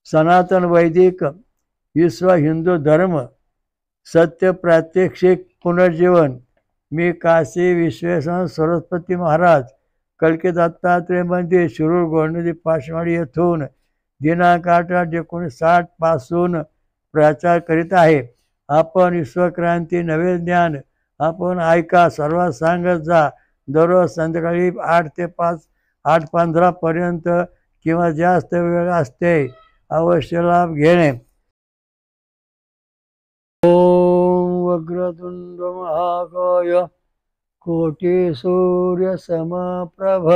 सनातन वैदिक विश्व हिंदू धर्म सत्य प्रात्यक्षिक पुनर्जीवन। मी काशी विश्वेश्वर सरस्वती महाराज कलकी दत्तात्रय मंदिर शिरूर गोंडदी पाचवाडी येथून दिनांक 8/8/1960 पासून प्रचार करीत आहे. आपण विश्वक्रांती नवे ज्ञान आपण ऐका, सर्वात सांगत जा. दररोज संध्याकाळी 8 ते 5 8:15 पर्यंत किंवा जास्त वेळ असते. अवश्य लाभ घेणे. ओम वक्रतुंड महाकाय कोटी सूर्य समप्रभ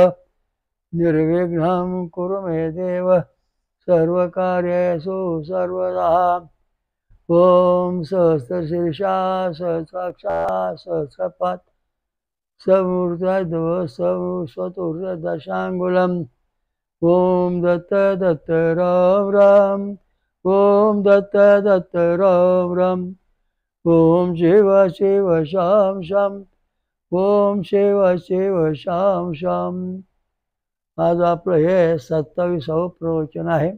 निर्विघ्नं कुरु मे देव सर्वकार्येषु सर्वदा. ओम सहस्रशीर्षा सहस्राक्षा सहस्रपाद समूर्धस्वतुर्दशांगुलम्. ओम दत्त दत्त राम राम. ओम दत्त दत्त राम राम. ओम शिव शिव शाम शाम. ओम शिव शिव शाम शाम. आज आपलं हे 27वं प्रवचन आहे.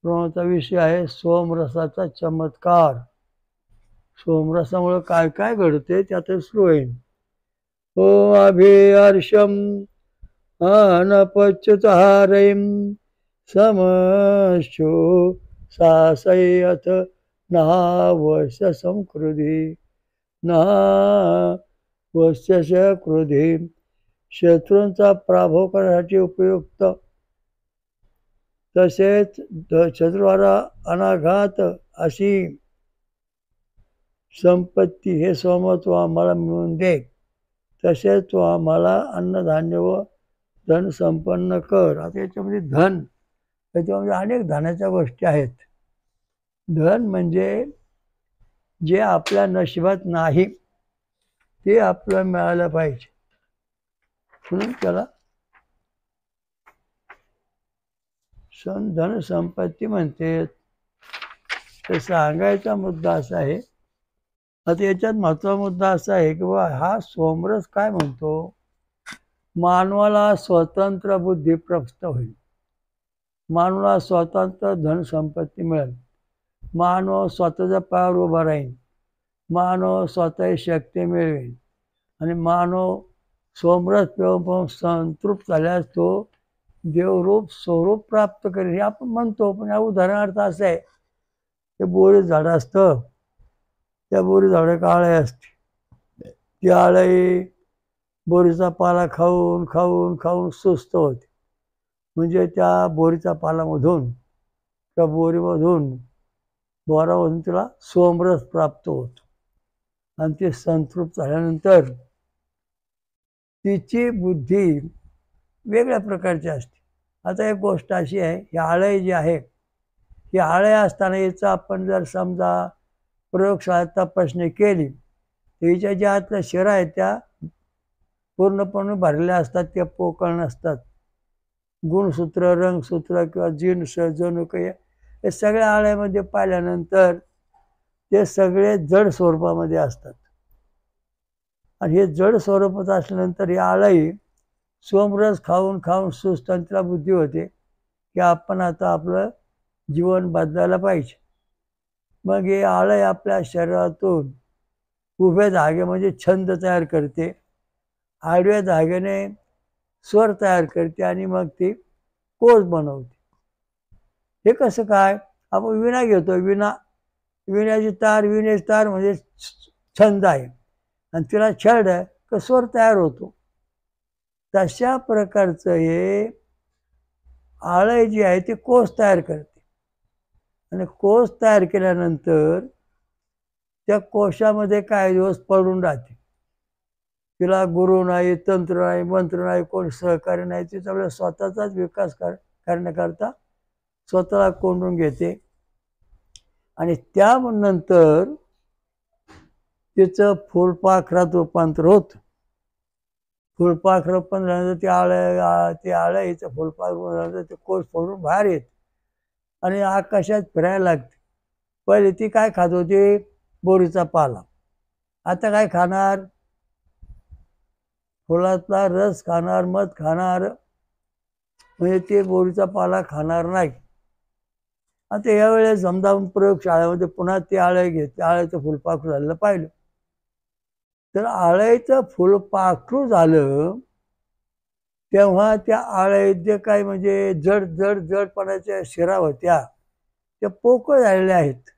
प्रवचनाचा विषय आहे सोमरसाचा चमत्कार. सोमरसामुळे काय काय घडते त्यात सुरू होईल. ओम अभिहर्षम अनपच्युतहारयं समश्चो सासयथ नावस्य संकृधी नावस्य क्रोधी. शत्रूंचा पराभव करण्यासाठी उपयुक्त, तसेच शत्रूला अनाघात अशी संपत्ती हे सोम तू आम्हाला मिळवून दे. तसेच तू आम्हाला अन्नधान्य व धन संपन्न कर. आता याच्यामध्ये धन, याच्यामध्ये अनेक धनाच्या गोष्टी आहेत. धन म्हणजे जे आपल्या नशिबात नाही ते आपल्याला मिळालं पाहिजे, म्हणून त्याला धन संपत्ती म्हणते. तर सांगायचा मुद्दा असा आहे. आता याच्यात महत्त्वाचा मुद्दा असा आहे की बाबा हा सोमरस काय म्हणतो, मानवाला स्वतंत्र बुद्धी प्राप्त होईल, मानवाला स्वतंत्र धनसंपत्ती मिळेल, मानव स्वतःच्या पायावर उभा राहील, मानव स्वतःची शक्ती मिळवेल आणि मानव सोमरस पिऊन संतृप्त झाल्यास तो देवरूप स्वरूप प्राप्त करेल हे आपण म्हणतो. पण या उदाहरणार्थ असं आहे, ते बोरी झाड असतं, त्या बोरी झाडं काळे असते. ती आळई बोरीचा पाला खाऊन खाऊन खाऊन सुस्त होते. म्हणजे त्या बोरीच्या पालामधून, त्या बोरीमधून बोरामधून तिला सोमरस प्राप्त होतो आणि ते संतृप्त झाल्यानंतर तिची बुद्धी वेगळ्या प्रकारची असते. आता एक गोष्ट अशी आहे, ही आळई जी आहे, ही आळई असताना याचं आपण जर समजा प्रयोगशाळेत तपासणी केली तर हिच्या ज्या आतल्या शिरा आहेत त्या पूर्णपणे भरलेल्या असतात, त्या पोकळ नसतात. गुणसूत्र, रंगसूत्र किंवा जीन्स, जनुक हे सगळ्या आळ्यामध्ये पाहिल्यानंतर ते सगळे जड स्वरूपामध्ये असतात. आणि हे जड स्वरूपात असल्यानंतर ही आळई सोमरस खाऊन खाऊन सुस्त आणि तिला बुद्धी होते की आपण आता आपलं जीवन बदलायला पाहिजे. मग हे आळई आपल्या शरीरातून उभ्या धागे म्हणजे छंद तयार करते, आडव्या धाग्याने स्वर तयार करते आणि मग ती कोस बनवते. हे कसं काय, आपण विणा घेतो, विण्याची तार, विण्याची तार म्हणजे छंद आहे आणि तिला छड आहे तर स्वर तयार होतो. तशा प्रकारचं हे आळई जी आहे ती कोस तयार करते आणि कोस तयार केल्यानंतर त्या कोशामध्ये काही दिवस पडून राहते. तिला गुरु नाही, तंत्र नाही, मंत्र नाही, कोण सहकार्य नाही. ती आपल्या स्वतःचाच विकास करण्याकरता स्वतःला कोंडून घेते आणि त्यानंतर तिचं फुलपाखरात रूपांतर होतं. फुलपाखर रूपांतर झाल्यानंतर ती आळईचं फुलपाखर झाल्यानंतर ते कोस फोडून बाहेर येत आणि आकाशात फिरायला लागते. पहिले ती काय खात होती, बोरीचा पाला. आता काय खाणार, फुलातला रस खाणार, मध खाणार, म्हणजे ते बोरीचा पाला खाणार नाही. आता यावेळेस समजा प्रयोगशाळेमध्ये पुन्हा ते आळे घेतले, आळ्याचं फुलपाखरू झालेलं पाहिलं. तर आळ्याचं फुलपाखरू झालं तेव्हा त्या आळ्यात जे काही म्हणजे जड जड जडपणाच्या शिरा होत्या त्या पोकळ झालेल्या आहेत.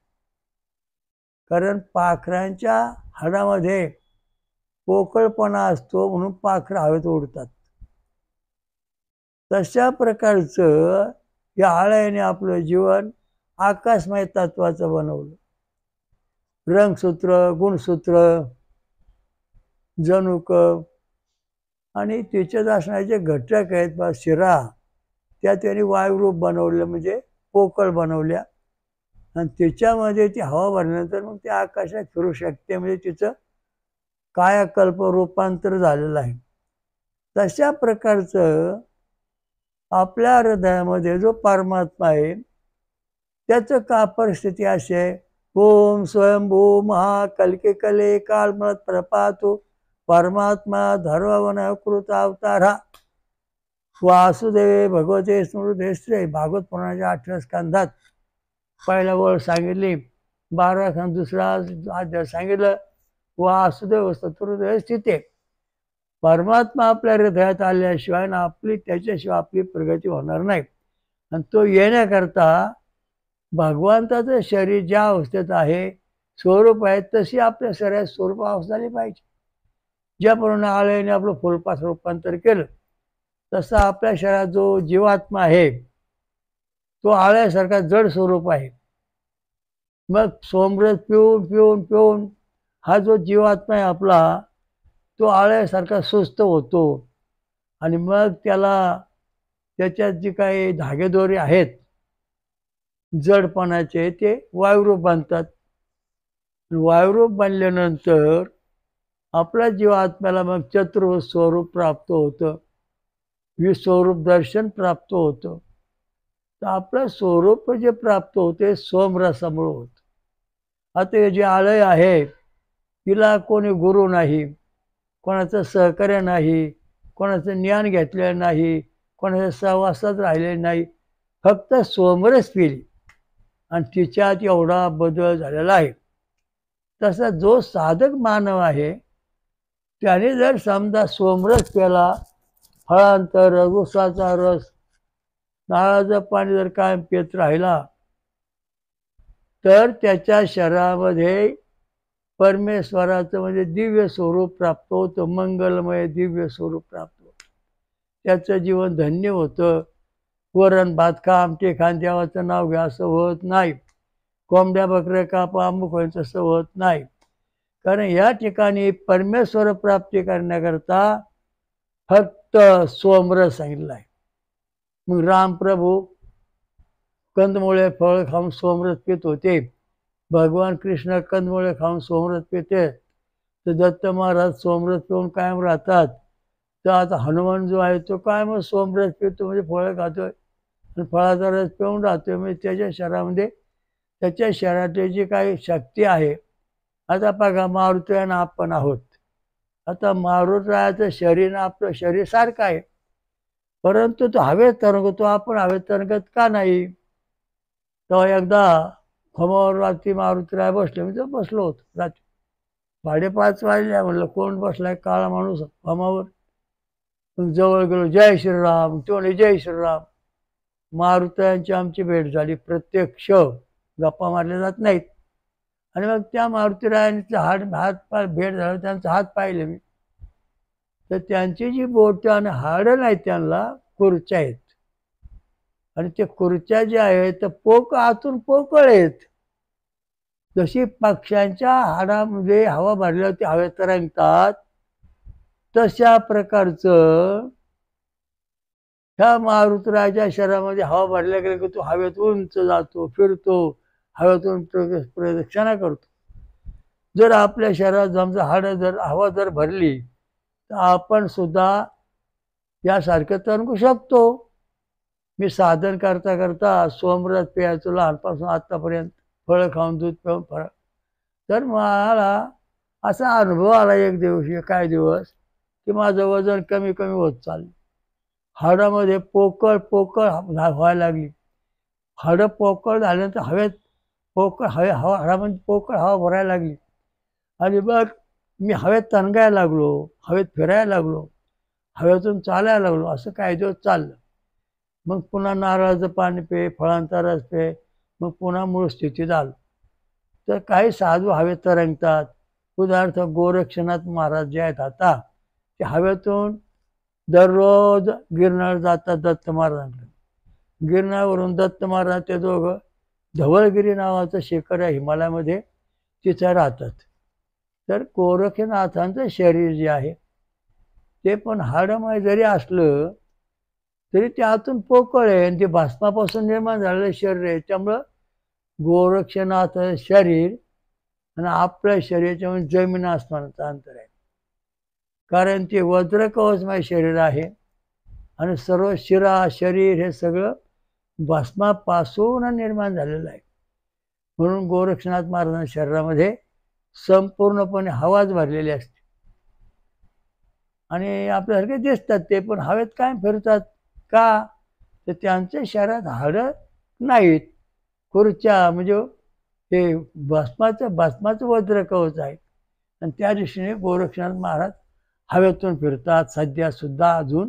कारण पाखरांच्या हाडामध्ये पोकळपणा असतो म्हणून पाखरं हवेत उडतात. तशा प्रकारचं या आळ्याने आपलं जीवन आकाशमय तत्वाचं बनवलं. रंगसूत्र, गुणसूत्र, जनुक आणि त्याच्यात असणारे जे घटक आहेत बा शिरा त्या त्यांनी वायुरूप बनवलं म्हणजे पोकळ बनवल्या आणि त्याच्यामध्ये ती हवा भरल्यानंतर मग ते आकाशात फिरू शकते म्हणजे तिचं कायाकल्प रूपांतर झालेलं आहे. तशा प्रकारचं आपल्या हृदयामध्ये जो परमात्मा आहे त्याचं का परिस्थिती अशी आहे. ओम स्वयंभू महाकल्के कले कालमत प्रपातो परमात्मा धर्मवनकृत अवतारा वासुदेवे भगवते स्मृते श्री. भागवत पुराणाच्या 8व्या स्कंधात पहिला ओळ सांगितली, 12व्या स्कंद दुसरा अध्याय सांगितलं वासुदेव चतुर्दय स्थिते. परमात्मा आपल्या हृदयात आल्याशिवाय ना त्याच्याशिवाय आपली प्रगती होणार नाही. आणि तो येण्याकरता भगवंताचं शरीर ज्या अवस्थेत आहे स्वरूप आहे तशी आपल्या शरीरात स्वरूप अवस्था झाली पाहिजे. ज्याप्रमाणे आळ्याने आपलं फुलपाखरू रूपांतर केलं तसं आपल्या शरीरात जो जीवात्मा आहे तो आळ्यासारखा जड स्वरूप आहे. मग सोमरस पिऊन पिऊन पिऊन हा जो जीवात्मा आहे आपला तो आळ्यासारखा सुस्त होतो आणि मग त्याच्यात जी काही धागेदोरे आहेत जडपणाचे ते वायुरूप बांधतात. वायुरूप बांधल्यानंतर आपल्या जीवात्म्याला मग चतुर्थ स्वरूप प्राप्त होतं, विस्वरूप दर्शन प्राप्त होतं. तर आपलं स्वरूप जे प्राप्त होते सोमरसामुळं होतं. आता हे जे आळय आहे तिला कोणी गुरु नाही, कोणाचं सहकार्य नाही, कोणाचं ज्ञान घेतलेलं नाही, कोणाच्या सहवासात राहिले नाही, फक्त सोमरस पिली आणि तिच्यात एवढा बदल झालेला आहे. तसा जो साधक मानव आहे त्याने जर समजा सोमरस प्याला, फळांचा रस, उसाचा रस, नारळाचं पाणी जर कायम पित राहिला तर त्याच्या शरीरामध्ये परमेश्वराचं म्हणजे दिव्य स्वरूप प्राप्त होतं, मंगलमय दिव्य स्वरूप प्राप्त होतं. त्याचं जीवन धन्य होतं. वरण भात खा, आमटे खान, देवाचं नाव घ्या असं होत नाही. कोंबड्या बकऱ्या कापा अमुक होईल तसं होत नाही. कारण या ठिकाणी परमेश्वर प्राप्ती करण्याकरता फक्त सोमरस सांगितलं आहे. मग रामप्रभू कंदमुळे फळ खाऊन सोमरस पित होते, भगवान कृष्ण कंदमुळे खाऊन सोमरस पिते, तर दत्त महाराज सोमरस पिऊन कायम राहतात. तर आता हनुमान जो आहे तो कायम सोमरस पितो म्हणजे फळं खातोय आणि फळाचा रस पिऊन राहतोय म्हणजे त्याच्या शरीरामध्ये त्याच्या शरीराची जी काही शक्ती आहे. आता बघा मारुतीनं आपण आहोत. आता मारुतीचं शरीर आपलं शरीर सारखं आहे परंतु तो हवेत तरंगतो, आपण हवेत तरंगत का नाही. तेव्हा एकदा फमावर रात्री मारुतीराय बसले, मी तर बसलो होतो रात्री 5:30 वाजल्या. म्हणलं कोण बसलाय, काळा माणूस फमावर. मग जवळ गेलो, जय श्रीराम. तो म्हणे जय श्रीराम. मारुतीयांची आमची भेट झाली प्रत्यक्ष, गप्पा मारल्या जात नाहीत. आणि मग त्या मारुतीरायांचा हात भेट झाला, त्यांचा हात पाहिले मी, तर त्यांची जी बोट आणि हाडं नाही त्यांना खुर्च्या आहेत आणि ते खुर्च्या ज्या आहेत तर पोक आतून पोकळ आहेत. जशी पक्ष्यांच्या हाडामध्ये हवा भरल्यावर ते हवेत तरंगतात तशा प्रकारचं ह्या मारुतीरायाच्या शरीरामध्ये हवा भरल्या गेल्या की तो हवेत उंच जातो, फिरतो, हवेतून प्रदक्षिणा करतो. जर आपल्या शरीरात समजा हाडं जर हवा जर भरली तर आपण सुद्धा यासारखं तरंगू शकतो. मी साधन करता करता सोमरस प्यायचो लहानपासून आत्तापर्यंत, फळं खाऊन दूध पिऊन फळं. तर मला असा अनुभव आला एक दिवशी काही दिवस की माझं वजन कमी कमी होत चाललं, हाडामध्ये पोकळ पोकळ व्हायला लागली. हाडं पोकळ झाल्यानंतर हवेत पोकळ हाडामध्ये पोकळ हवा भरायला लागली आणि मग मी हवेत तणगायला लागलो, हवेत फिरायला लागलो, हवेतून चालायला लागलो. असं काही दिवस चाललं. मग पुन्हा नारळाचं पाणी पे, फळांचा रस पे, मग पुन्हा मूळ स्थितीत आलो. तर काही साधू हवेत तरंगतात. उदाहरणार्थ गोरक्षनाथ महाराज जे आहेत आता, ते हवेतून दररोज गिरनार जातात दत्त महाराजांकडे. गिरनारवरून दत्त महाराज ते दोघं धवळगिरी नावाचं शिखर आहे हिमालयामध्ये, तिथं राहतात. तर गोरक्षनाथांचं शरीर जे आहे ते पण हाडमय जरी असलं तरी ते आतून पोकळ आहे आणि ते भस्मापासून निर्माण झालेलं शरीर आहे. त्यामुळं गोरक्षनाथ शरीर आणि आपल्या शरीराच्या म्हणजे जमीन आसमानाचं अंतर आहे. कारण ते वज्रकवचमय शरीर आहे आणि सर्व शिरा शरीर हे सगळं भस्मापासून निर्माण झालेलं आहे. म्हणून गोरक्षनाथ महाराजांच्या शरीरामध्ये संपूर्णपणे हवाच भरलेली असते आणि आपल्यासारखे दिसतात ते, पण हवेत काय फिरतात का? तर त्यांच्या शरीरात हाडं नाहीत. खुर्च्या म्हणजे ते भस्माचं वज्र कवच आहे आणि त्या दृष्टीने गोरक्षनाथ महाराज हवेतून फिरतात. सध्या सुद्धा अजून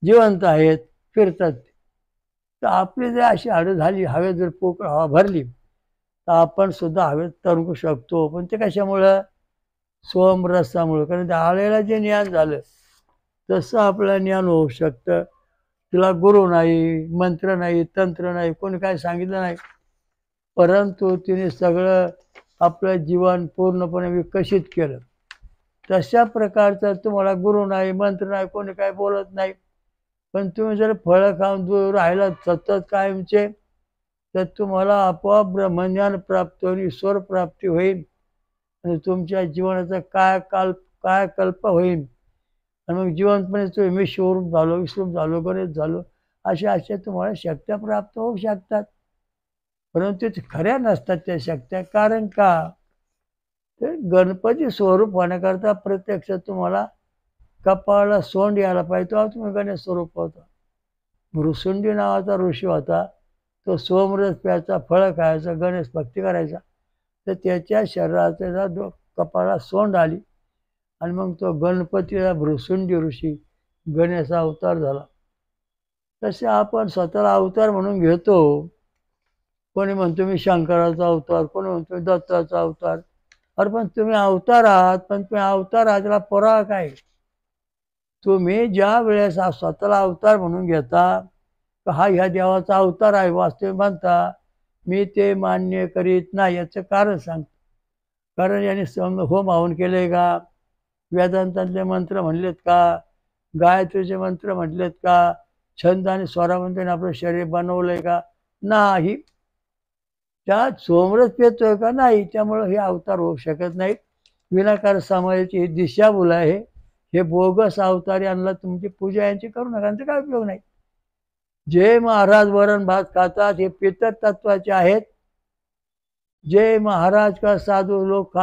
जिवंत आहेत, फिरतात. तर आपली जर अशी हाडं झाली, हवेत जर पोकळ हवा भरली, तर आपण सुद्धा हवेत तरंगू शकतो. पण ते कशामुळं? सोमरसामुळं. कारण त्या आळेला जे ज्ञान झालं तसं आपलं ज्ञान होऊ शकतं. तिला गुरु नाही, मंत्र नाही, तंत्र नाही, कोणी काय सांगितलं नाही, परंतु तिने सगळं आपलं जीवन पूर्णपणे विकसित केलं. तशा प्रकारचं तुम्हाला गुरु नाही, मंत्र नाही, कोणी काय बोलत नाही, पण तुम्ही जर फळं खाऊन दूर राहिला सतत कायमचे, तर तुम्हाला आपोआप ब्रह्मज्ञान प्राप्त होईल, ईश्वर प्राप्ती होईल आणि तुमच्या जीवनाचा कायकल्प होईल आणि मग जीवनपणे तुम्ही विश्वरूप झालो, गणेश झालो, अशा तुम्हाला शक्त्या प्राप्त होऊ शकतात. परंतु ते खऱ्या नसतात त्या शक्त्या. कारण का? तर गणपती स्वरूप होण्याकरता प्रत्यक्ष तुम्हाला कपाळाला सोंड यायला पाहिजे, तेव्हा तुम्ही गणेश स्वरूप होता. भृसुंडी नावाचा ऋषी होता, तो सोमरस प्यायचा, फळं खायचा, गणेश भक्ती करायचा. तर त्याच्या शरीराचा कपाळाला सोंड आली आणि मग तो गणपतीला भृसुंडी ऋषी गणेशा अवतार झाला. तसे आपण स्वतःला अवतार म्हणून घेतो. कोणी म्हणतो मी शंकराचा अवतार, कोणी म्हणतो दत्ताचा अवतार. अरे पण तुम्ही अवतार आहात, पण तुम्ही अवतार आहात त्याला पुरावा काय? तुम्ही ज्या वेळेस स्वतःला अवतार म्हणून घेता, हा ह्या देवाचा अवतार आहे वास्तविक म्हणता, मी ते मान्य करीत नाही. याचं कारण सांगतो. कारण याने होम हवन केले का? वेदांतातले मंत्र म्हणलेत का? गायत्रीचे मंत्र म्हटलेत का? छंद आणि स्वरामध्ये आपलं शरीर बनवलंय का? नाही. त्यात सोमरस पेतोय का? नाही. त्यामुळं हे अवतार होऊ शकत नाहीत. विनाकार समाजाची ही दिशाभूल आहे. हे बोगस अवतार यांना तुमची पूजा यांची करू नका, यांचा काय उपयोग नाही. जे महाराज वरण भात खातात हे पितर तत्वाचे आहेत. जे महाराज का साधू लोक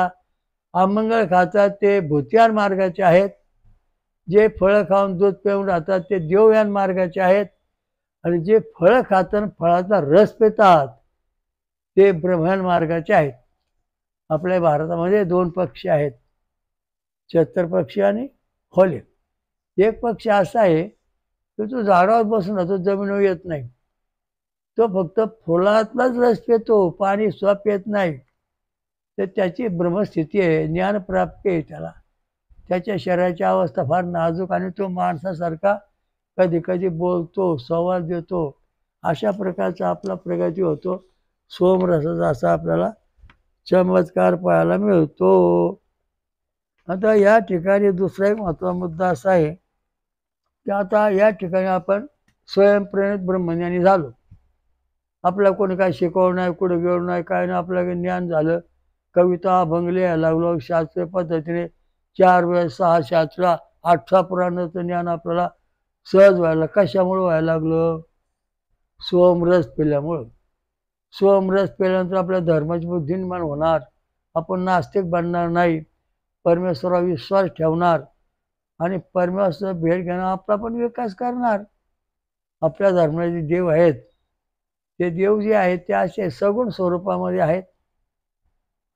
अमंगळ खातात ते भूतियान मार्गाचे आहेत. जे फळं खाऊन दूध पिऊन राहतात ते देवयान मार्गाचे आहेत. आणि जे फळं खातात फळाचा रस पितात ते ब्रह्मयान मार्गाचे आहेत. आपल्या भारतामध्ये 2 पक्षी आहेत, छत्रपक्षी आणि होले. एक पक्षी असा आहे की तो झाडावर बसून राहतो, जमिनीवर येत नाही. तो फक्त फुलातलाच रस पितो, पाणी सुद्धा पित नाही. तर त्याची ब्रह्मस्थिती आहे, ज्ञानप्राप्ती आहे त्याला. त्याच्या शरीराची अवस्था फार नाजूक आणि तो माणसासारखा कधी कधी बोलतो, संवाद देतो. अशा प्रकारचा आपला प्रगती होतो. सोमरसाचा असा आपल्याला चमत्कार पाहायला मिळतो. आता या ठिकाणी दुसरा एक महत्त्वाचा मुद्दा असा आहे की आता या ठिकाणी आपण स्वयंप्रेरित ब्रह्मज्ञानी झालो. आपल्याला कोणी काय शिकवलं नाही, कुठे गेलो नाही, काय नाही, आपल्याला ज्ञान झालं. कविता अभंग लिहायला लागलो, शास्त्रीय पद्धतीने 4 वेळ 6 शास्त्र 18 पुराणाचं ज्ञान आपल्याला सहज व्हायला. कशामुळे व्हायला लागलं? सोमरस पिल्यामुळं. सोमरस पिल्यानंतर आपल्या धर्माची बुद्धी निर्माण होणार. आपण नास्तिक बनणार नाही, परमेश्वरावर विश्वास ठेवणार आणि परमेश्वर भेट घेणार, आपला पण विकास करणार. आपल्या धर्माचे देव आहेत ते देव जे आहेत ते असे सगुण स्वरूपामध्ये आहेत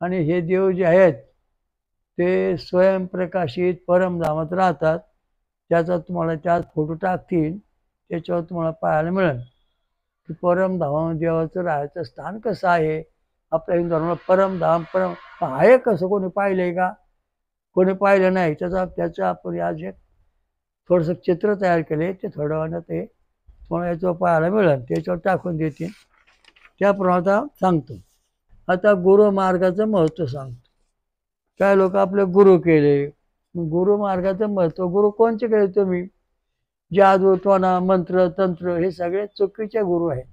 आणि हे देव जे आहेत ते स्वयंप्रकाशित परमधामात राहतात. त्याचा तुम्हाला त्यात फोटो टाकतील, त्याच्यावर तुम्हाला पाहायला मिळेल की परमधामामध्ये देवाचं राहायचं स्थान कसं आहे. आपल्या हिंदू धर्माला परमधाम आहे कसं, कोणी पाहिलंय का? कोणी पाहिलं नाही. त्याचं आपण आज एक थोडंसं चित्र तयार केले, ते थोड्या वेळानं ते तुम्हाला याच्यावर पाहायला मिळेल, त्याच्यावर टाकून देतील. त्याप्रमाणे आता सांगतो. आता गुरुमार्गाचं महत्त्व सांगतो. काय लोक आपले गुरु केले, गुरु मार्गाचं महत्त्व. गुरु कोणचे केले तुम्ही? जादूटोणा मंत्र तंत्र हे सगळे चुकीचे गुरु आहेत.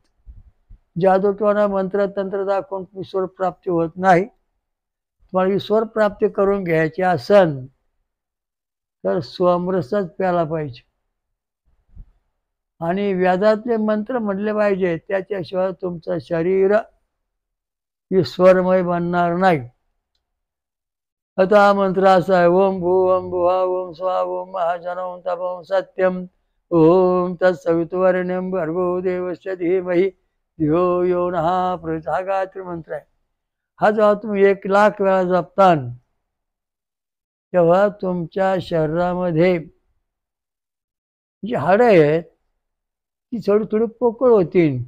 जादूटोणा मंत्र तंत्र दाखवून ईश्वर प्राप्ती होत नाही. तुम्हाला ईश्वर प्राप्ती करून घ्यायची असन तर स्वमरसच प्याला पाहिजे आणि वेदातले मंत्र म्हटले पाहिजे. त्याच्याशिवाय तुमचं शरीर ईश्वरमय बनणार नाही. आता हा मंत्र असा आहे, ओम भू ओम भुवा ओम स्वा ओम महाजन ओम तपम सत्यम ओम तत्सवितुवरेण्यं भर्गो देवस्य धीमहि धियो यो नः प्रचोदयात्. हा गायत्री मंत्र आहे. हा जेव्हा तुम्ही 1,00,000 वेळा जपतान तेव्हा तुमच्या शरीरामध्ये जी हाडं आहेत ती थोडी थोडी पोकळ होतील.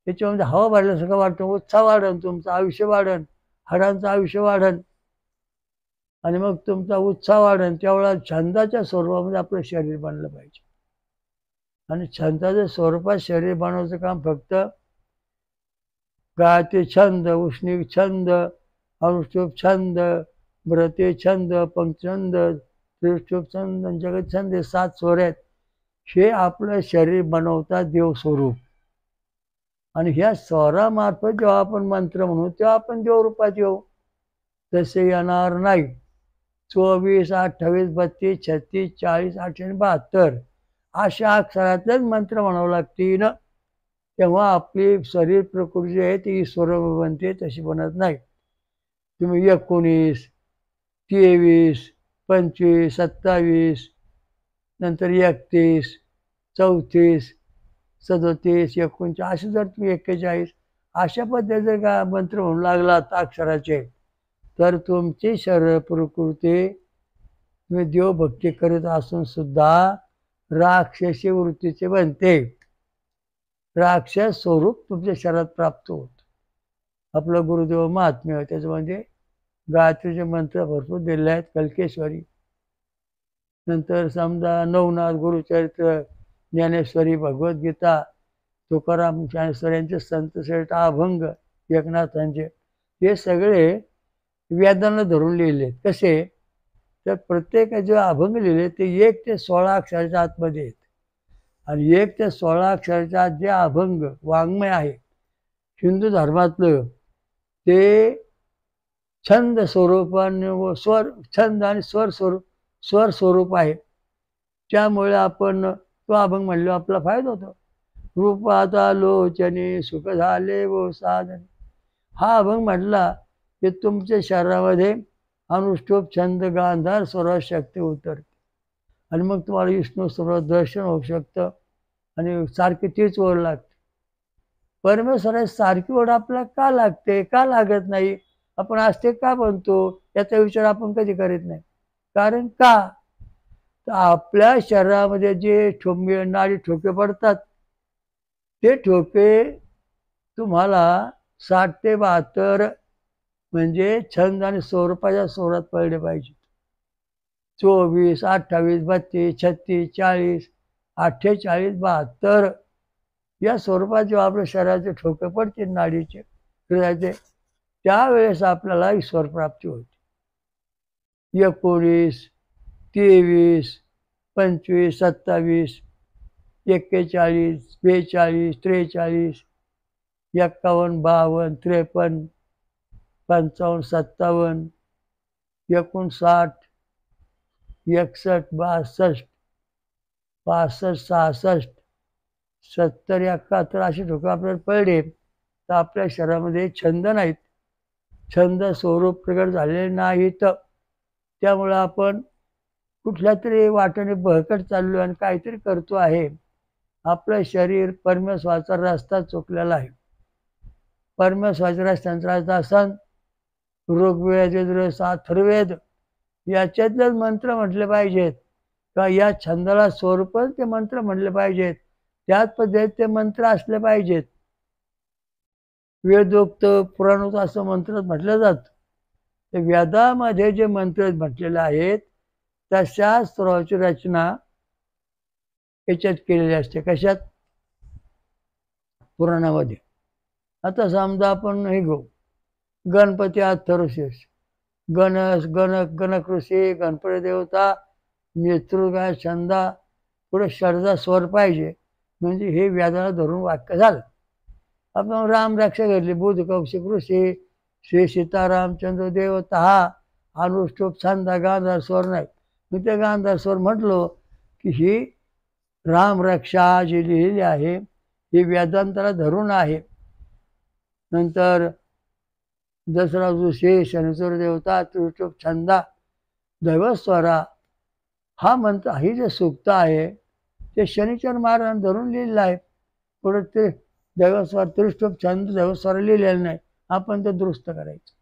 त्याच्यामध्ये हवा वाढल्यासारखं वाटतं, उत्साह वाढन, तुमचं आयुष्य वाढन, हाडांचं आयुष्य वाढन आणि मग तुमचा उत्साह वाढन. त्यावेळेला छंदाच्या स्वरूपामध्ये आपलं शरीर बनलं पाहिजे. आणि छंदाच्या स्वरूपात शरीर बनवायचं काम फक्त गायत्री छंद, उष्णिक छंद, अनुष्टुप छंद, भ्रते छंद, पंचछंद, त्रिष्टुप छंद, जगत छंद, 7 स्वर आहेत. हे आपलं शरीर बनवतात देवस्वरूप. आणि ह्या स्वरामार्फत जेव्हा आपण मंत्र म्हणू तेव्हा आपण देवरूपात येऊ. तसे येणार नाही. 24, 28, 32, 36, 40, 8, 72 अशा अक्षरातलेच मंत्र म्हणावं लागतील. तेव्हा आपली शरीर प्रकृती आहे ती ईश्वर बनते, तशी बनत नाही. तुम्ही 19, 23, 25, 27 नंतर 31, 34, 37, 39 असे जर तुम्ही 41 अशा पद्धतीचे का मंत्र म्हणू लागलात अक्षराचे तर तुमची शरीर प्रकृती तुम्ही देवभक्ती करीत असून सुद्धा राक्षसी वृत्तीचे बनते. राक्षस स्वरूप तुमच्या शरीरात प्राप्त होत. आपलं गुरुदेव महात्म्य त्याच्यामध्ये गायत्रीचे मंत्र भरपूर दिले आहेत. कल्केश्वरी, नंतर समजा नवनाथ, गुरुचरित्र, ज्ञानेश्वरी, भगवद्गीता, तुकाराम ज्ञानेश्वर यांचे संतश्रेष्ठ अभंग, एकनाथांचे, हे सगळे वेदांना धरून लिहिले. कसे तर प्रत्येक जे अभंग लिहिले ते 1 ते 16 अक्षराच्या आतमध्ये आहेत. आणि 1 ते 16 अक्षराच्या जे अभंग वाङ्मय आहे हिंदू धर्मातलं ते छंद स्वरूपाने व छंद आणि स्वर स्वरूप आहे. त्यामुळे आपण तो अभंग म्हणलो आपला फायदा होतो. रूपात लोचने सुख झाले व साधन. हा अभंग म्हटला की तुमच्या शरीरामध्ये अनुष्टुप छंद गांधार स्वरात शक्ती उतरते आणि मग तुम्हाला विष्णू स्वरात दर्शन होऊ शकतं आणि सारखी तीच ओढ लागते. परमेश्वराची सारखी ओढ आपल्याला का लागते, का लागत नाही, आपण असते का बनतो याचा विचार आपण कधी करीत नाही. कारण का तर आपल्या शरीरामध्ये जे ठोंबे नाडी ठोके पडतात ते ठोके तुम्हाला 60 ते 72 म्हणजे छंद आणि स्वरूपाच्या स्वरात पडले पाहिजे. 24, 28, 32, 36, 40, 48, 72 या स्वरूपात जेव्हा आपल्या शरीराचे ठोके पडतील नाडीचे हृदयाचे त्यावेळेस आपल्याला ईश्वर प्राप्ती होते. 19, 23, 25, 27, 41, 42, 43, 51, 52, 53, 55, 57, 59, 61, 62, 65, 66, 70, 71 असे ठोके आपल्याला पडले तर आपल्या शरीरामध्ये छंद नाहीत, छंद स्वरूप प्रकट झालेले नाहीत. त्यामुळं आपण कुठल्या तरी वाटेने बहकट चाललो आणि काहीतरी करतो आहे आपलं शरीर परमेश्वराचा रस्ता चुकलेला आहे. परमेश्वराच्या रस्त्यांचा असन ऋग्वेद, यजुर्वेद, अथर्ववेद याच्यातलेच मंत्र म्हटले पाहिजेत किंवा या छंदाला स्वरूपच ते मंत्र म्हटले पाहिजेत. त्याच पद्धतीत ते मंत्र असले पाहिजेत. वेदोक्त पुराणोक्त असं मंत्र म्हटलं जातं. ते वेदामध्ये जे मंत्र म्हटलेले आहेत त्या स्तोत्राची रचना याच्यात केलेली असते. कशात? पुराणामध्ये. आता समजा आपण हे घेऊ गणपती अथर्वशीर्ष. गणक ऋषी, गणपती देवता, नेतृगाय, छंदा, पुढे शरदा स्वर पाहिजे, म्हणजे हे वेदाला धरून वाक्य झालं. आपण राम रक्षा घेतली, बुध कौशिक ऋषी, श्री सीतारामचंद्र देवता, हा अनुष्टुप, छंदा, गांधार स्वर नाही. मी ते गांधार स्वर म्हटलो की ही राम रक्षा जी लिहिलेली आहे ही वेदांताला धरून आहे. नंतर दसरा ऋषी, शनिश्वर देवता, त्रिशूप, छंदा, दैवस्वरा हा मंत्र, ही जे सूक्त आहे ते शनिचर महाराजांनी धरून लिहिलेलं आहे. पुढे ते दैवस्वर, त्रिशूप, छंद, दैवस्वर लिहिलेलं नाही, आपण ते दुरुस्त करायचं.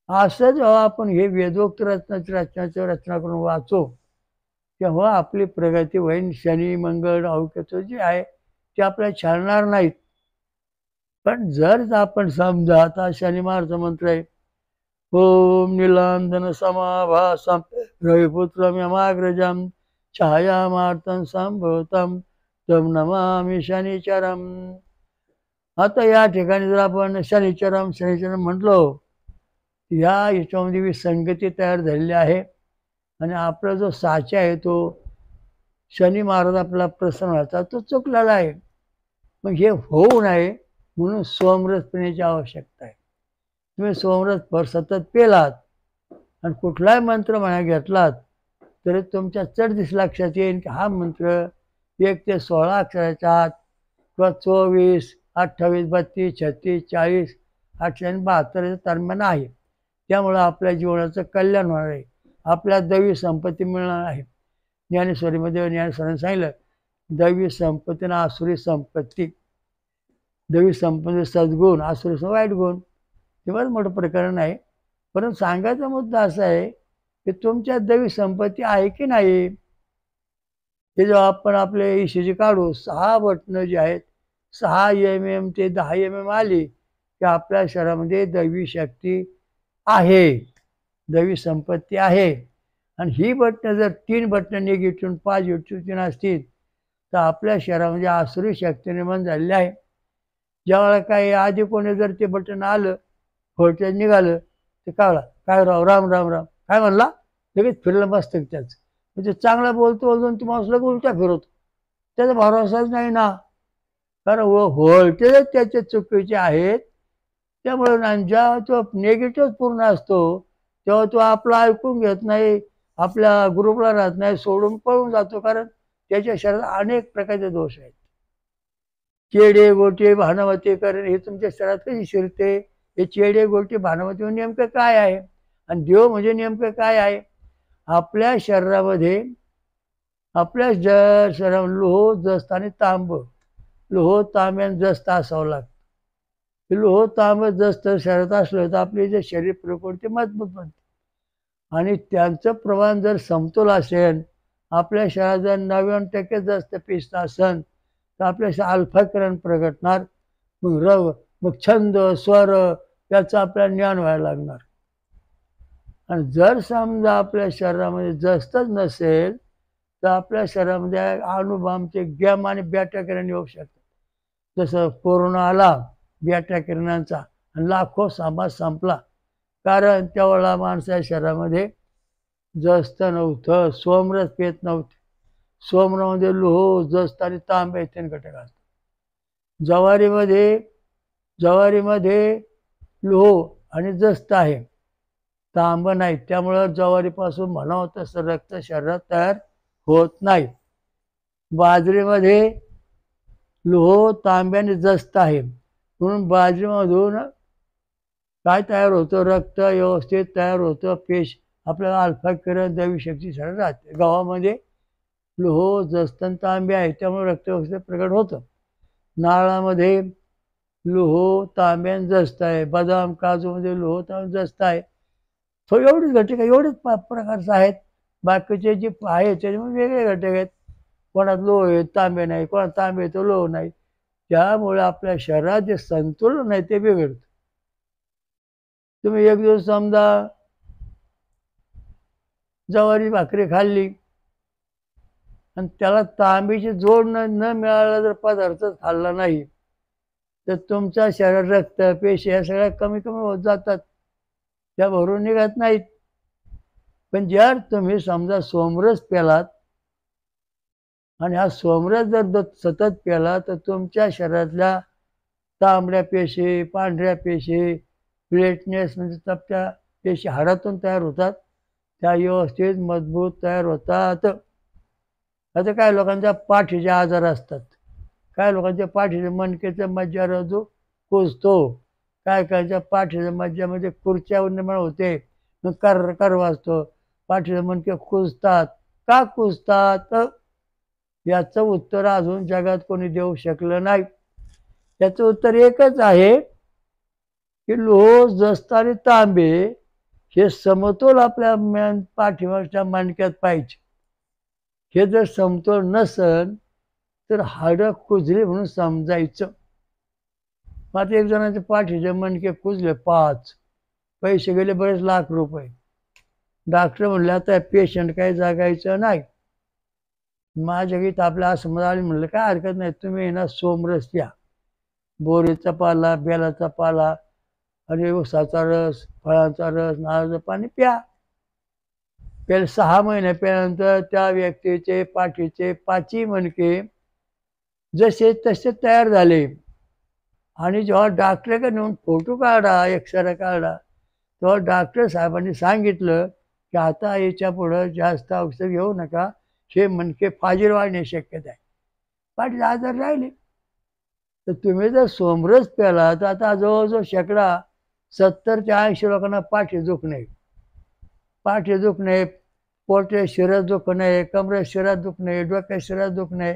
असं जेव्हा आपण हे वेदोक्त रचनाची रचना करून वाचू तेव्हा आपली प्रगती होईल. शनी, मंगळ, राहू जे आहे ते आपल्याला छाळणार नाहीत. पण जर आपण समजा आता शनी महाराजचा मंत्र आहे, ओम नीलांजन समाभासम रविपुत्रम यमाग्रजम छायामार्तम संभवतम तम नमामि शनिचरम. आता या ठिकाणी जर आपण शनिचरम म्हटलो, या याच्यामध्ये विसंगती तयार झालेली आहे आणि आपला जो साचा आहे तो शनी महाराज आपला प्रसन्न व्हायचा तो चुकलेला आहे. मग हे होऊ नये म्हणून सोमरस पिण्याची आवश्यकता आहे. तुम्ही सोमरस सतत पेलात आणि कुठलाही मंत्र म्हणा घेतलात तरी तुमच्या चढदिस लक्षात येईल की हा मंत्र 1 ते 16 अक्षराच्या आत किंवा 24, 28, 32, 36, 40, 872 दरम्यान आहे. त्यामुळं आपल्या जीवनाचं कल्याण होणार आहे, आपल्या दैवी संपत्ती मिळणार आहे. ज्ञानेश्वरीमध्ये ज्ञानेश्वरांनी सांगितलं, दैवी संपत्तीनं आसुरी संपत्ती. दैवी संपत्ती सद्गुण, आसुरी वाईट गुण, ते बरं मोठं प्रकरण आहे. परंतु सांगायचा मुद्दा असा आहे की तुमच्या दैवी संपत्ती आहे की नाही. ते जेव्हा आपण आपले ECG काढू, 6 बटणं जी आहेत, 6 mm ते 10 mm आली की आपल्या शरीरामध्ये दैवी शक्ती आहे, दैवी संपत्ती आहे. आणि ही बटणं जर 3 बटणं निगेटिव्ह, 5 असतील तर आपल्या शरीरामध्ये आसुरी शक्ती निर्माण झालेली आहे. ज्यावेळेला काही आधी कोणी जर ते बटन आलं, व्होल्टेज निघालं, ते काढला, काय राव, राम राम राम, काय म्हणला, लगेच फिरलं बसतं त्याचं. म्हणजे चांगला बोलतो अजून ती माणूस लगेच उलटा फिरवतो, त्याचा भरोसाच नाही ना. कारण व्होल्टेज त्याचे चुकीचे आहेत. त्यामुळे जेव्हा तो निगेटिव्ह पूर्ण असतो तेव्हा तो आपला ऐकून घेत नाही, आपल्या ग्रुपला राहत नाही, सोडून पळून जातो. कारण त्याच्या शरीरात अनेक प्रकारचे दोष आहेत. चेडे गोटे भानवते कारण हे तुमच्या शरीरात कशी शिरते, हे चेडे गोटे भानवते नेमकं काय आहे आणि देव म्हणजे नेमकं काय आहे. आपल्या शरीरामध्ये आपल्या शरीरामध्ये लोह, जस्त आणि तांब, लोह तांब्यान जस्त असावं लागतं. लोह तांब जस्त शरीरात असलं तर आपली जे शरीर प्रकृती मजबूत बनते आणि त्यांचं प्रमाण जर समतोल असेल, आपल्या शरीरात जर 99% जास्त पिस्त असेल तर आपल्या अल्फाकिरण प्रगटणार. मग छंद, स्वर याचं आपल्याला ज्ञान व्हायला लागणार. आणि जर समजा आपल्या शरीरामध्ये जास्तच नसेल तर आपल्या शरीरामध्ये अणुबॉम्बचे गॅम आणि बॅटा किरण येऊ शकतात. जसं कोरोना आला बॅटा किरणांचा आणि लाखो समाज संपला, कारण त्यावेळेला माणसाच्या शरीरामध्ये जास्त नव्हतं, सोमरस पेत नव्हते. सोमरामध्ये लोह, जस्त आणि तांब हे 3 घटक असतात. ज्वारीमध्ये लोह आणि जस्त आहे, तांब नाही. त्यामुळं ज्वारीपासून म्हणावं तसं रक्त शरीरात तयार होत नाही. बाजरीमध्ये लोह, तांब्याने जस्त आहे म्हणून बाजरीमधून काय तयार होतं, रक्त व्यवस्थित तयार होतं, पेश आपल्याला अल्फा किरण दैवी शक्ती शरीरात राहते. गव्हामध्ये लोह जस्तन तांबे आहे, त्यामुळे रक्तवक्ष प्रकट होतं. नारळामध्ये लोह तांब्यान जस्त आहे, बदाम काजूमध्ये लोह तांबे जस्त आहे. तो एवढीच घटक आहे, एवढेच प्रकारचे आहेत. बाकीचे जे आहेत त्याच्यामध्ये वेगळे घटक आहेत. कोणात लोह आहे तांबे नाही, कोणात तांबे तो लोह नाही. त्यामुळे आपल्या शरीरात जे संतुलन आहे ते बिघडतं. तुम्ही एक दिवस समजा ज्वारी भाकरी खाल्ली आणि त्याला तांबेची जोड न मिळाला जर पदार्थ खाल्ला नाही तर तुमच्या शरीरात रक्त पेशी या सगळ्या कमी कमी होत जातात, त्या भरून निघत नाहीत. पण जर तुम्ही समजा सोमरस प्यालात आणि हा सोमरस जर सतत प्याला तर तुमच्या शरीरातल्या तांबड्या पेशी, पांढऱ्या पेशी, प्लेटनेस म्हणजे तपत्या पेशी हाडातून तयार होतात, त्या व्यवस्थित मजबूत तयार होतात. आता काय लोकांच्या पाठीचे आजार असतात, काय लोकांच्या पाठीचे मणकेचा मज्जारजू कुजतो, काय कायच्या पाठीच्या मज्जामध्ये खुर्च्या निर्माण होते, मग कर वाजतो, पाठीचे मणके कुजतात. का कुजतात याचं उत्तर अजून जगात कोणी देऊ शकलं नाही. त्याचं उत्तर एकच आहे की लोह जस्त आणि तांबे हे समतोल आपल्या पाठीमागच्या मणक्यात पाहिजे. हे जर समतोल नसन तर हाडं कुजली म्हणून समजायचं. मग एक जणांचे पाठीचे मणके कुजले 5, पैसे गेले बरेच लाख रुपये. डॉक्टर म्हणले आता पेशंट काही जगायचं नाही. माझ्या गीत आपल्या असं आली, म्हणलं काय हरकत नाही, तुम्ही ना सोमरस प्या, बोरीचा पाला, बेलाचा पाला आणि ऊसाचा रस, फळांचा रस, नारळाचं पाणी प्या. पहिले 6 महिने प्यानंतर त्या व्यक्तीचे पाठीचे 5ही मणके जसे तसे तयार झाले. आणि जेव्हा डॉक्टरकडे नेऊन फोटो काढा, एक्सरे काढा, तेव्हा डॉक्टर साहेबांनी सांगितलं की आता याच्या पुढं जास्त औषध घेऊ नका, हे मणके फाजील वाढण्याची शक्यता आहे, पाठीचे आजार राहिले. तर तुम्ही जर सोमरस प्याला तर आता जवळजवळ 70 ते 80 लोकांना पाठी दुखणे, पोटे शिरात दुखणे, कमरेत शिरात दुखणे, डोक्यात शिरात दुखणे,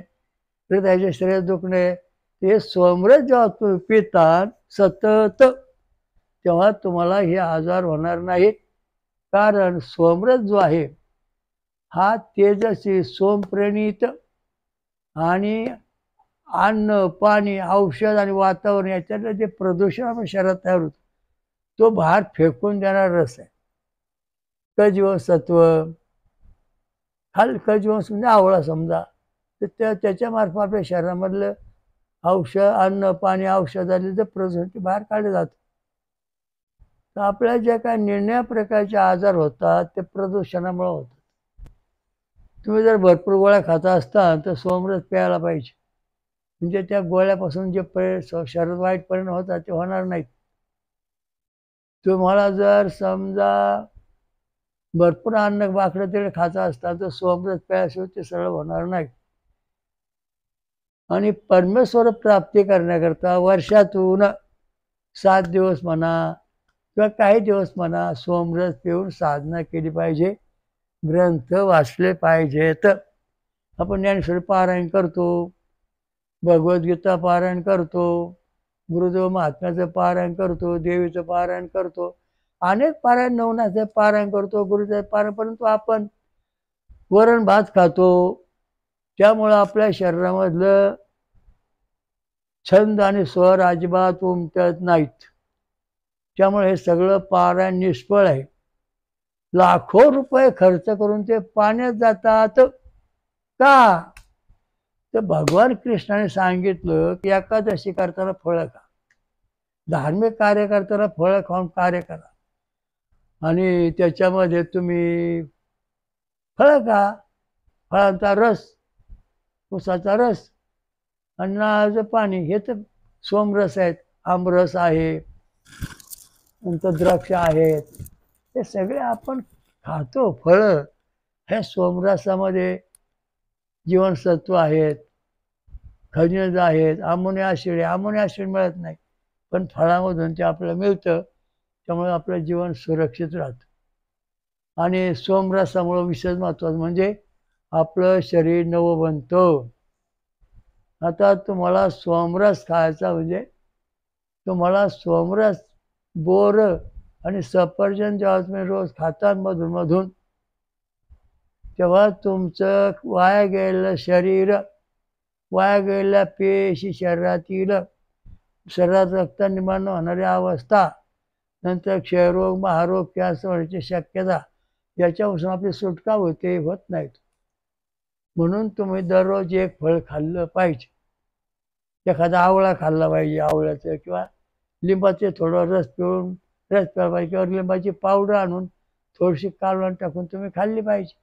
हृदयाच्या शिरात दुखणे, हे सोमरस जेव्हा तुम्ही पिता सतत तेव्हा तुम्हाला हे आजार होणार नाहीत. कारण सोमरस जो आहे हा तेजस्वी, सोमप्रणीत आणि अन्न, पाणी, औषध आणि वातावरण याच्यातलं जे प्रदूषण आपल्या शरीरात तयार होतं तो बाहेर फेकून देणारा रस आहे. जीवनसत्व हलकं जीवनसत्व म्हणजे आवळा समजा, तर त्याच्यामार्फत आपल्या शरीरामधलं औषध, अन्न, पाणी, औषधाले जे प्रदूषण ते बाहेर काढले जातं. तर आपल्याला जे काय निर्णया प्रकारचे आजार होतात ते प्रदूषणामुळे होतात. तुम्ही जर भरपूर गोळ्या खाता असता तर सोमरस प्यायला पाहिजे, म्हणजे त्या गोळ्यापासून जे शरीरात वाईट परिणाम होतात ते होणार नाहीत. तुम्हाला जर समजा भरपूर अन्न वाकडं तेल खाता असता तर सोमरस प्यायल्याशिवाय ते सरळ होणार नाही. आणि परमेश्वर प्राप्ती करण्याकरता वर्षातून 7 दिवस म्हणा किंवा काही दिवस म्हणा सोमरस पिऊन साधना केली पाहिजे, ग्रंथ वाचले पाहिजेत. आपण ज्ञानेश्वरी पारायण करतो, भगवद्गीता पारायण करतो, गुरुदेव महात्म्याचं पारायण करतो, देवीचं पारायण करतो, अनेक पारायण, नवनाथाचे पारायण करतो, गुरुदेव पारायण, परंतु आपण वरण भात खातो. त्यामुळं आपल्या शरीरामधलं छंद आणि स्वर अजिबात उमटत नाहीत. त्यामुळे हे सगळं पारायण निष्फळ आहे. लाखो रुपये खर्च करून ते पाण्यात जातात. का? तर भगवान कृष्णाने सांगितलं की एकादशी करताना फळं खा, धार्मिक कार्य करताना फळं खाऊन कार्य करा. आणि त्याच्यामध्ये तुम्ही फळं खा, फळांचा रस, ऊसाचा रस, आणि नारळाचं पाणी, हे तर सोमरस आहेत, आमरस आहे, नंतर द्राक्ष आहेत, हे सगळे आपण खातो फळं. हे सोमरसामध्ये जीवनसत्व आहेत, खनिज आहेत, अमोनिया ॲसिड आहे. अमोनिया ॲसिड मिळत नाही पण फळामधून ते आपल्याला मिळतं, त्यामुळे आपलं जीवन सुरक्षित राहतं. आणि सोमरसामुळं विशेष महत्त्वाचं म्हणजे आपलं शरीर नवं बनतं. आता तुम्हाला सोमरस खायचा म्हणजे तुम्हाला सोमरस, बोरं आणि सफरचंद जेव्हा तुम्ही रोज खाता मधून तेव्हा तुमचं वाया गेलेलं शरीर, वाया गेलेल्या पेशी शरीरातील, शरीरात रक्त निर्माण होणारी अवस्था, नंतर क्षयरोग, महारोग, कॅन्सर होण्याची शक्यता याच्यापासून आपली सुटका होते, होत नाहीत. म्हणून तुम्ही दररोज एक फळ खाल्लं पाहिजे. एखादा आवळा खाल्ला पाहिजे, आवळ्याचं किंवा लिंबाचे थोडं रस पिळून रस प्यायला पाहिजे किंवा लिंबाची पावडर आणून थोडीशी कालवण टाकून तुम्ही खाल्ली पाहिजे.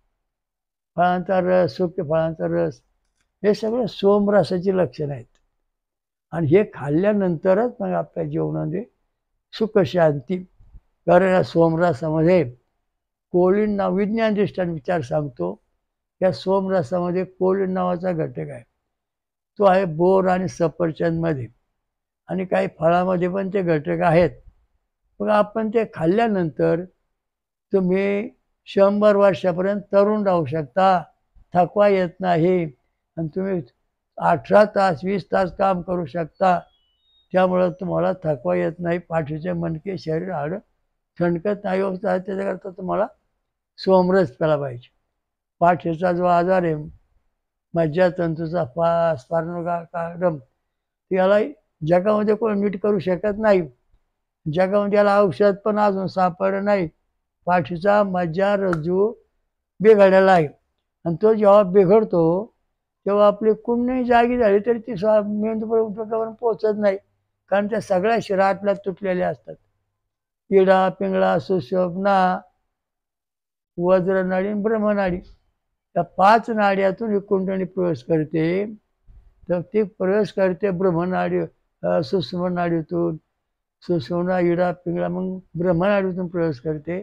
फळांचा रस, सुके फळांचा रस, हे सगळं सोमरसाची लक्षणं आहेत. आणि हे खाल्ल्यानंतरच मग आपल्या जीवनामध्ये सुख शांती. कारण या सोमरसामध्ये कोलिन नाव विज्ञानदृष्ट्याने विचार सांगतो, या सोमरसामध्ये कोलिन नावाचा घटक आहे. तो आहे बोर आणि सफरचंदमध्ये, आणि काही फळामध्ये पण ते घटक आहेत. मग आपण ते खाल्ल्यानंतर तुम्ही 100 वर्षापर्यंत तरुण राहू शकता, थकवा येत नाही आणि तुम्ही 18 तास 20 तास काम करू शकता. त्यामुळं तुम्हाला थकवा येत नाही, पाठीचे मणके शरीर हाडं ठणकत नाही होत आहे. त्याच्याकरता तुम्हाला सोमरस प्यायला पाहिजे. पाठीचा जो आजार आहे, मज्जातंतूचा स्पार्नोकार्डम, याला जगामध्ये कोण नीट करू शकत नाही. जगामध्ये याला औषध पण अजून सापडलं नाही. पाठीचा मज्जारज्जू बिघडलेला आहे आणि तो जेव्हा बिघडतो तेव्हा आपली कुंडली जागी झाली तरी ती मेंदूपर्यंत पोचत नाही, कारण त्या सगळ्या शिरा आपल्या तुटलेल्या असतात. इडा, पिंगळा, सुषुम्ना, वज्रनाडी, ब्रह्मनाडी, त्या 5 नाड्यातून ही कुंडली प्रवेश करते. तर ती प्रवेश करते ब्रह्मनाडी, सुषुम्ना नाडीतून, सुषुम्ना, इडा, पिंगळा, मग ब्रह्मनाडीतून प्रवेश करते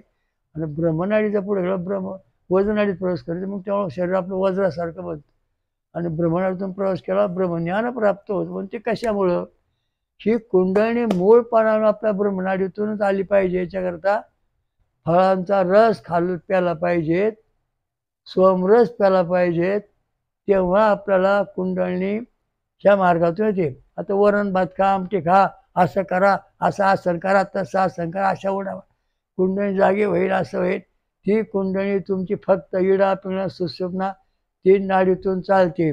आणि ब्रह्मनाडीचा पुढे गेला वज्रनाडीत प्रवेश करते. मग तेव्हा शरीर आपलं वज्रासारखं बनतं आणि ब्रह्मनाडीतून प्रवेश केला ब्रह्मज्ञान प्राप्त होतं. पण ते कशामुळं? ही कुंडली मूळपणानं आपल्या ब्रह्मनाडीतूनच आली पाहिजे. याच्याकरता फळांचा रस प्यायला पाहिजेत, सोमरस प्यायला पाहिजेत. तेव्हा आपल्याला कुंडली ह्या मार्गातून येते. आता वरण भात खा, आमटी खा, असं करा, असं आसन करा, तसं आसन करा, अशा उडावा, कुंडली जागी होईल, असं होईल. ती कुंडली तुमची फक्त इडा, पिंगळा, सुषुम्ना 3 नाडीतून चालते.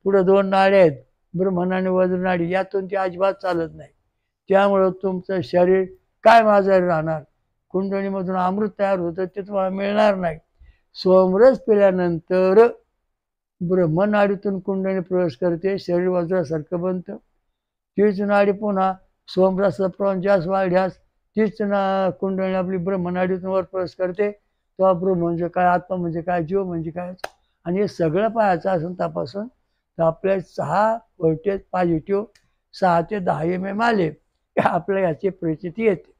पुढे 2 नाड्या आहेत, ब्रह्मनाडी, वज्रनाडी, यातून ती अजिबात चालत नाही. त्यामुळं तुमचं शरीर काय आजारी राहणार. कुंडलीमधून अमृत तयार होतं, ते तुम्हाला मिळणार नाही. सोमरस पिल्यानंतर ब्रह्मनाडीतून कुंडली प्रवेश करते, शरीर वज्रासारखं बनतं. तीच नाडी पुन्हा सोमरसाचं प्रमाण जास्त वाढल्यास तीच कुंडली आपली ब्रह्मनाडीतून वर प्रवेश करते. तेव्हा ब्रह्म म्हणजे काय, आत्मा म्हणजे काय, जीव म्हणजे काय, आणि हे सगळं पाहायचं असून तपासून तर आपल्या 6 व्होल्टेज पॉझिटिव्ह 6 ते 10 MM आले आपल्या याची प्रचिती येते.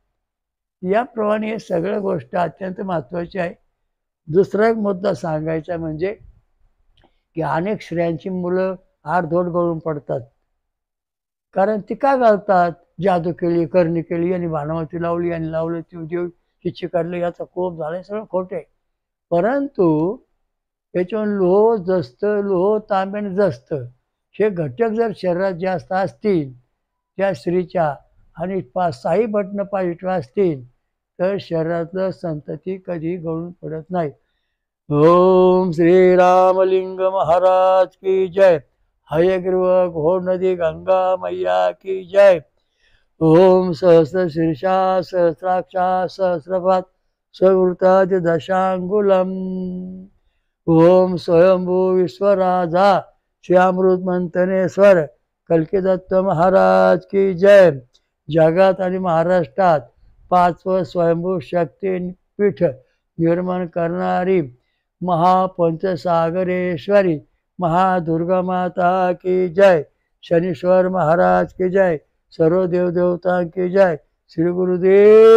याप्रमाणे हे सगळं गोष्ट अत्यंत महत्त्वाची आहे. दुसरा एक मुद्दा सांगायचा म्हणजे की अनेक स्त्रियांची मुलं अर्धवट गळून पडतात. कारण ती काय घालतात, जादू केली, करणी केली, यांनी भानावती लावली, यांनी लावलं, ती देव हिची काढलं, याचा कोप झाला, सगळं खोटं आहे. परंतु याच्यावर लोह जस्त, लोह, तांबे जस्त हे घटक जर शरीरात जास्त असतील त्या स्त्रीच्या आणि 5-6 बटणं पॉझिटिव्ह असतील तर शरीरातलं संतती कधी गळून पडत नाही. ओम श्री रामलिंग महाराज की जय. हयग्रीव घोर नदी गंगा मैया की जय. ओम सहस्र शीर्षा सहस्राक्षा सहस्रपाद स्ववृतादि दशांगुलम. ओम स्वयंभू विश्वराजा श्यामृत मंथनेश्वर कल्किदत्त महाराज की जय. जगात आणि महाराष्ट्रात 5वं स्वयंभू शक्तीपीठ निर्माण करणारी महापंचसागरेश्वरी महादुर्गा माता की जय. शनीश्वर महाराज की जय. सर्व देवदेवता की जय. श्री गुरुदेव.